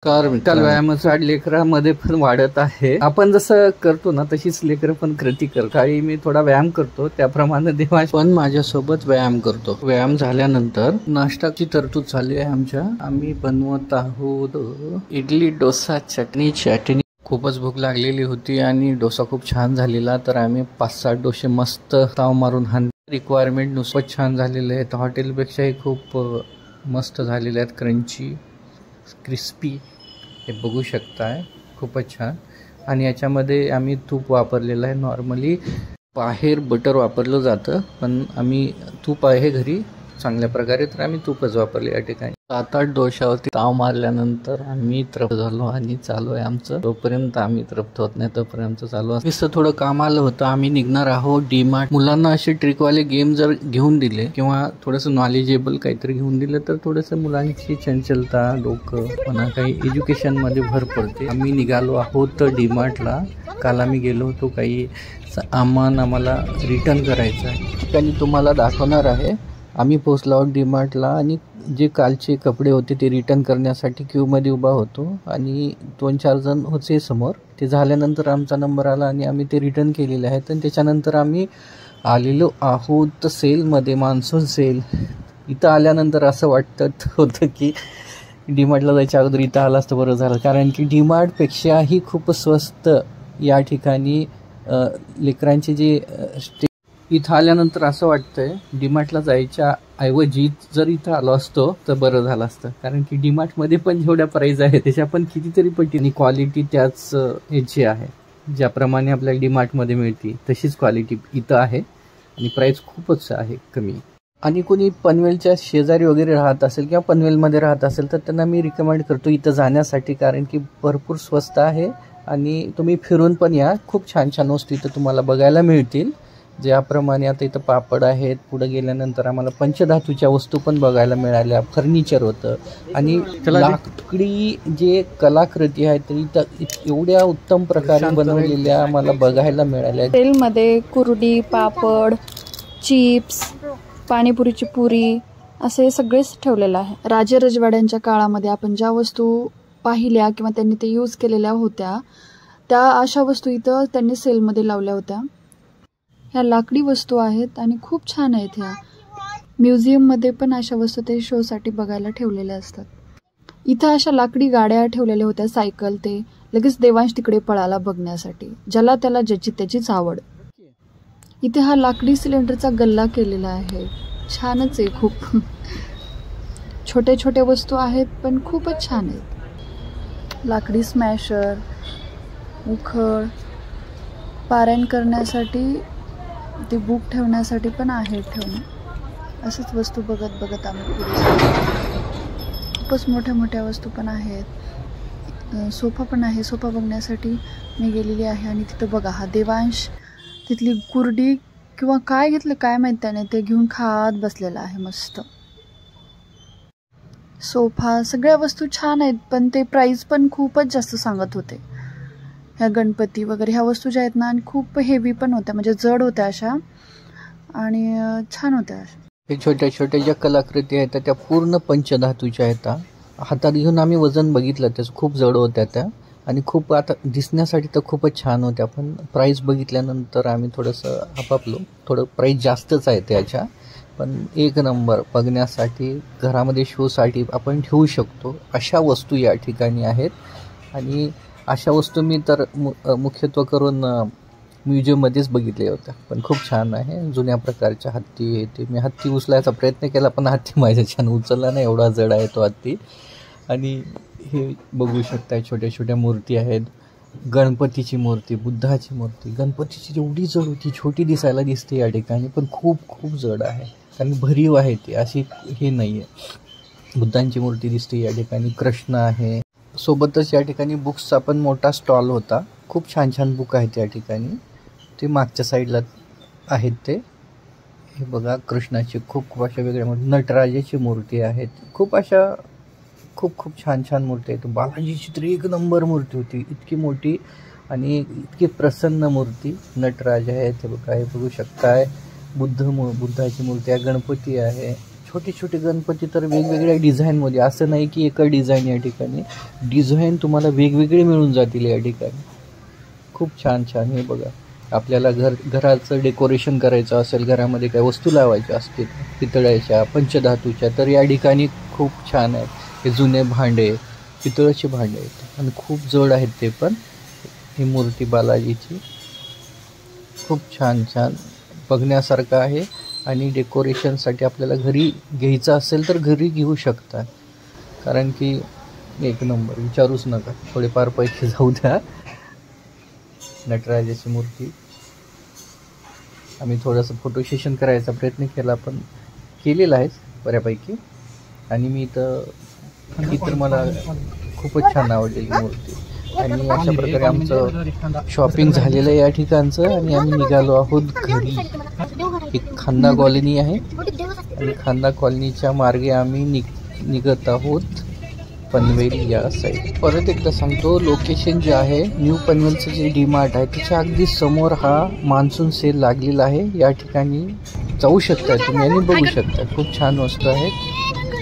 काल व्यायामाचा लेकरामध्ये पण वाढत आहे. आपण जसं करतो ना तशीच लेकरं पण कृती करतात. काही मी थोडा व्यायाम करतो त्याप्रमाणे देवांश पण माझ्यासोबत व्यायाम करतो. व्यायाम झाल्यानंतर नाश्ताची तरतूद चालली आहे आमच्या. आम्ही बनवत आहोत इडली, डोसा, चटणी. खूपच भूक लागलेली होती आणि डोसा खूप छान झालेला, तर आम्ही 5-6 डोसे मस्त ताव मारून रिक्वायरमेंट नुसतं छान झालेले आहेत. हॉटेलपेक्षाही खूप मस्त झालेले आहेत, क्रंची, क्रिस्पी. हे बघू शकताय, खूपच छान. आणि याच्यामध्ये आम्ही तूप वापरलेलं आहे. नॉर्मली बाहेर बटर वापरलं जातं, पण आम्ही तूप आहे घरी चांगल्या प्रकारे, तर आम्ही तूपच वापरले या ठिकाणी. 7-8 डोशावरती ताव मारल्यानंतर आम्ही तृप्त झालो आणि चालू आहे आमचं. तोपर्यंत आम्ही तृप्त होत नाही तोपर्यंत चालू आहे. नुसतं थोडं काम आलं होतं, आम्ही निघणार आहोत डीमार्ट. मुलांना असे ट्रिकवाले गेम जर घेऊन दिले किंवा थोडंसं नॉलेजेबल काहीतरी घेऊन दिलं तर थोडंसं मुलांची चंचलता, डोकं म्हणा, काही एज्युकेशनमध्ये भर पडते. आम्ही निघालो आहोत डीमार्टला. काल आम्ही गेलो होतो, काही आम्हाला रिटर्न करायचं आहे. त्यांनी तुम्हाला दाखवणार आहे. आम्ही पोहोचलो आहोत डीमार्टला आणि जे कालचे कपडे होते ते रिटर्न करण्यासाठी क्यूमध्ये उभा होतो आणि 2-4 जण होते समोर. ते झाल्यानंतर आमचा नंबर आला आणि आम्ही ते रिटर्न केलेले आहेत. आणि त्याच्यानंतर आम्ही आलेलो आहोत सेलमध्ये, मान्सून सेल. इथं आल्यानंतर असं वाटत होतं की डीमार्टला जायच्या अगोदर इथं आलं असतं बरं झालं, कारण की डीमार्टपेक्षाही खूप स्वस्त या ठिकाणी लेकरांचे जे इथं आल्यानंतर असं वाटतंय डीमार्टला जायच्या ऐवजी जर इथं आलो असतो तर बरं झालं असतं, कारण की डीमार्टमध्ये पण जेवढ्या प्राईज आहे त्याच्या पण कितीतरी पटीने क्वालिटी त्याच ह्याची आहे. ज्याप्रमाणे आपल्याला डीमार्टमध्ये मिळते तशीच क्वालिटी इथं आहे आणि प्राईस खूपच आहे कमी. आणि कोणी पनवेलच्या शेजारी वगैरे राहत असेल किंवा पनवेलमध्ये राहत असेल तर त्यांना मी रिकमेंड करतो इथं जाण्यासाठी, कारण की भरपूर स्वस्त आहे आणि तुम्ही फिरून पण या. खूप छान छान वस्तू इथं तुम्हाला बघायला मिळतील. ज्याप्रमाणे आता इथं पापड आहेत, पुढे गेल्यानंतर आम्हाला पंचधातूच्या वस्तू पण बघायला मिळाल्या. फर्निचर होतं आणि लाकडी जे कलाकृती आहेत तर इथं एवढ्या उत्तम प्रकारे बनवलेल्या आम्हाला बघायला मिळाल्या. तेलमध्ये कुरडी, पापड, चिप्स, पाणीपुरीची पुरी असे सगळेच ठेवलेलं आहे. राजे रजवाड्यांच्या काळामध्ये आपण ज्या वस्तू पाहिल्या किंवा त्यांनी ते यूज केलेल्या होत्या त्या अशा वस्तू इथं त्यांनी सेलमध्ये लावल्या होत्या. ह्या लाकडी वस्तू आहेत आणि खूप छान आहेत. ह्या म्युझियममध्ये पण अशा वस्तू ते शोसाठी बघायला ठेवलेल्या असतात. इथं अशा लाकडी गाड्या ठेवलेल्या होत्या, सायकल. ते लगेच देवांश तिकडे पळाला बघण्यासाठी, ज्याला त्याला ज्याची त्याचीच आवड. इथे हा लाकडी सिलेंडरचा गल्ला केलेला आहे, छानच आहे. खूप छोटे छोटे वस्तू आहेत पण खूपच छान आहेत. लाकडी स्मॅशर, उखळ, पारायण करण्यासाठी ते बुक ठेवण्यासाठी पण आहे ठेवणं. असंच वस्तू बघत बघत आम्ही पुढे. खूपच मोठ्या मोठ्या वस्तू पण आहेत. सोफा पण आहे. सोफा बघण्यासाठी मी गेलेली आहे आणि तिथं बघा हा देवांश तिथली कुरडी किंवा काय घेतलं काय माहीत त्याने, ते घेऊन खात बसलेला आहे मस्त. सोफा, सगळ्या वस्तू छान आहेत पण ते प्राईस पण खूपच जास्त सांगत होते. ह्या गणपती वगैरे ह्या वस्तू ज्या आहेत ना, आणि खूप हेवी पण होत्या, म्हणजे जड होत्या अशा आणि छान होत्या. हे छोट्या छोट्या ज्या कलाकृती आहेत त्या पूर्ण पंचधातूच्या आहेत. हातात घेऊन आम्ही वजन बघितलं त्याचं, खूप जड होत्या त्या आणि खूप आता दिसण्यासाठी तर खूपच छान होत्या, पण प्राईस बघितल्यानंतर आम्ही थोडंसं आपापलो. थोडं प्राईस जास्तच आहे त्याच्या, पण एक नंबर बघण्यासाठी, घरामध्ये शोसाठी आपण ठेवू शकतो अशा वस्तू या ठिकाणी आहेत. आणि अशा वस्तू मी तर मुख्यत्व करून म्युझियममध्येच बघितल्या होत्या, पण खूप छान आहे. जुन्या प्रकारच्या हत्ती, ते मी हत्ती उचलायचा प्रयत्न केला पण हत्ती माझ्या छान उचलला नाही, एवढा जड आहे तो हत्ती. आणि हे बघू शकता छोट्या छोट्या मूर्ती आहेत. गणपतीची मूर्ती, बुद्धाची मूर्ती. गणपतीची एवढी जड होती, छोटी दिसायला दिसते या ठिकाणी, पण खूप खूप जड आहे, कारण भरीव आहे ती, अशी हे नाही आहे. बुद्धांची मूर्ती दिसते या ठिकाणी. कृष्ण आहे. सोबतच या ठिकाणी बुक्सचा पण मोठा स्टॉल होता. खूप छान छान बुक आहेत या ठिकाणी. ते मागच्या साईडला आहेत ते. हे बघा कृष्णाची खूप अशा वेगळ्या नटराजाची मूर्ती आहेत. खूप अशा खूप छान छान मूर्ती आहेत. बालाजीची तर एक नंबर मूर्ती होती, इतकी मोठी आणि इतकी प्रसन्न मूर्ती. नटराज आहे ते बघा, हे बघू शकताय. बुद्धाची मूर्ती आहे. गणपती आहे. छोटे छोटे गणपती तर वेगवेगळ्या डिझाईनमध्ये, असं नाही की एका डिझाईन या ठिकाणी, डिझाईन तुम्हाला वेगवेगळे मिळून जातील या ठिकाणी. खूप छान छान. हे बघा, आपल्याला घराचं डेकोरेशन करायचं असेल, घरामध्ये काही वस्तू लावायच्या असतील पितळ्याच्या, पंचधातूच्या, तर या ठिकाणी खूप छान आहेत. हे जुने भांडे, पितळाचे भांडे आहेत आणि खूप जड आहेत ते पण. ही मूर्ती बालाजीची खूप छान छान बघण्यासारखं आहे. आणि डेकोरेशनसाठी आपल्याला घरी घ्यायचं असेल तर घरी घेऊ शकता, कारण की एक नंबर, विचारूच नका. थोडेफार पैसे जाऊ द्या. नटराजाची मूर्ती आम्ही थोडंसं फोटो सेशन करायचा प्रयत्न केला, पण केलेला आहे बऱ्यापैकी. आणि मी तर मला खूपच छान आवडलेली मूर्ती. आणि अशा प्रकारे आमचं शॉपिंग झालेलं आहे या ठिकाणचं. आणि आम्ही निघालो आहोत घरी. एक खांदा कॉलनी आहे आणि खांदा कॉलनीच्या मार्गे आम्ही निघत आहोत पनवेल या साईड. परत एकदा सांगतो, लोकेशन जे आहे न्यू पनवेलचं जे डीमार्ट आहे त्याच्या अगदी समोर हा मान्सून सेल लागलेला आहे. या ठिकाणी जाऊ शकता तुम्ही आणि बघू शकता. खूप छान वस्तू आहेत.